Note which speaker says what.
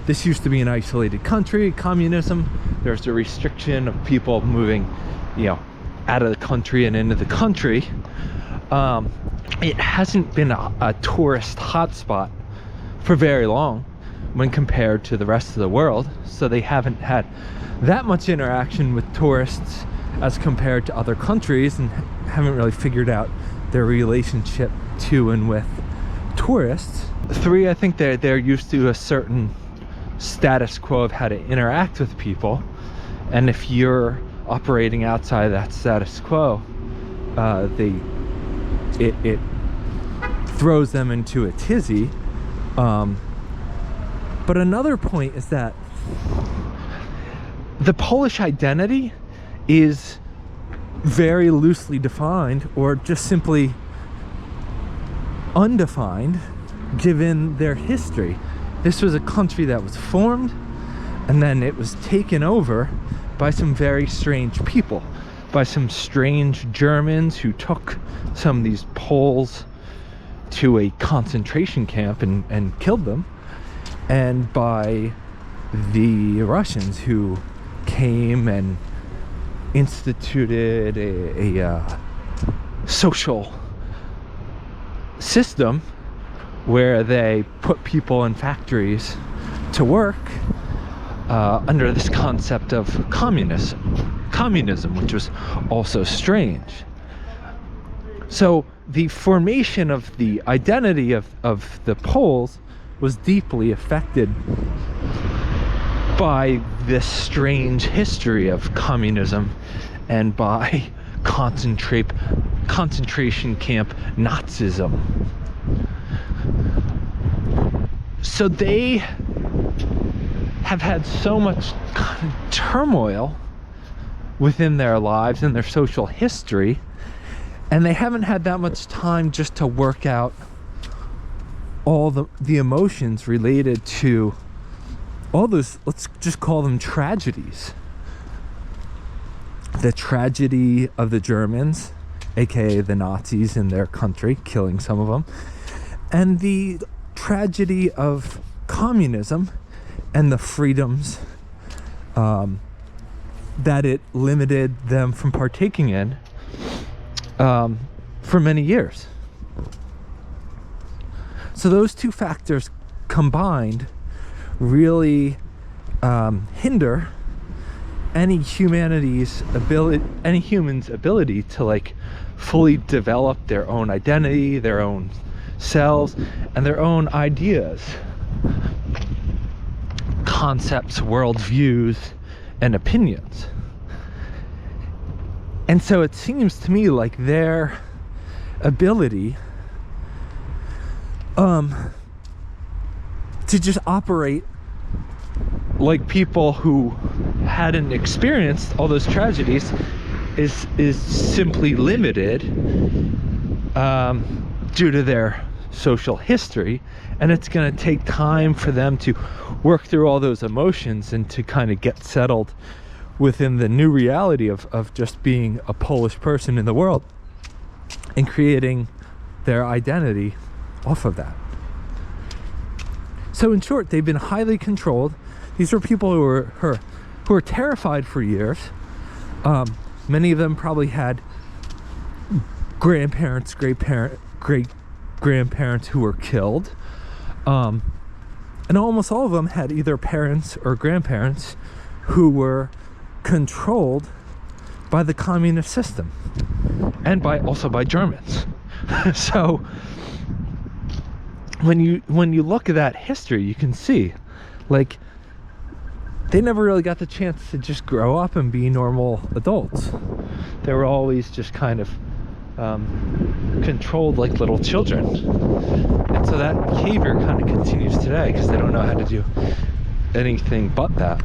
Speaker 1: this used to be an isolated country, communism. There's a restriction of people moving, you know, out of the country and into the country. It hasn't been a tourist hotspot for very long when compared to the rest of the world. So they haven't had that much interaction with tourists as compared to other countries, and haven't really figured out their relationship to and with tourists. 3, I think they're used to a certain status quo of how to interact with people, and if you're operating outside of that status quo, it throws them into a tizzy. But another point is that the Polish identity is very loosely defined, or just simply undefined, given their history. This was a country that was formed, and then it was taken over by some very strange people, by some strange Germans who took some of these Poles to a concentration camp and killed them, and by the Russians who came and instituted a social system where they put people in factories to work under this concept of communism, which was also strange. So the formation of the identity of the Poles was deeply affected by this strange history of communism and by concentration camp Nazism. So they have had so much kind of turmoil within their lives and their social history, and they haven't had that much time just to work out all the emotions related to all those, let's just call them tragedies. The tragedy of the Germans, aka the Nazis in their country, killing some of them, and the tragedy of communism and the freedoms that it limited them from partaking in for many years. So those two factors combined really hinder any human's ability to like fully develop their own identity, their own selves, and their own ideas, concepts, worldviews, and opinions. And so it seems to me like their ability to just operate like people who hadn't experienced all those tragedies is simply limited due to their social history, and it's going to take time for them to work through all those emotions and to kind of get settled within the new reality of just being a Polish person in the world and creating their identity off of that. So in short, they've been highly controlled. These are people who are terrified for years. Many of them probably had grandparents, great-grandparents who were killed. And almost all of them had either parents or grandparents who were controlled by the communist system and also by Germans. So when you look at that history, you can see like they never really got the chance to just grow up and be normal adults. They were always just kind of controlled like little children, and so that behavior kind of continues today because they don't know how to do anything but that.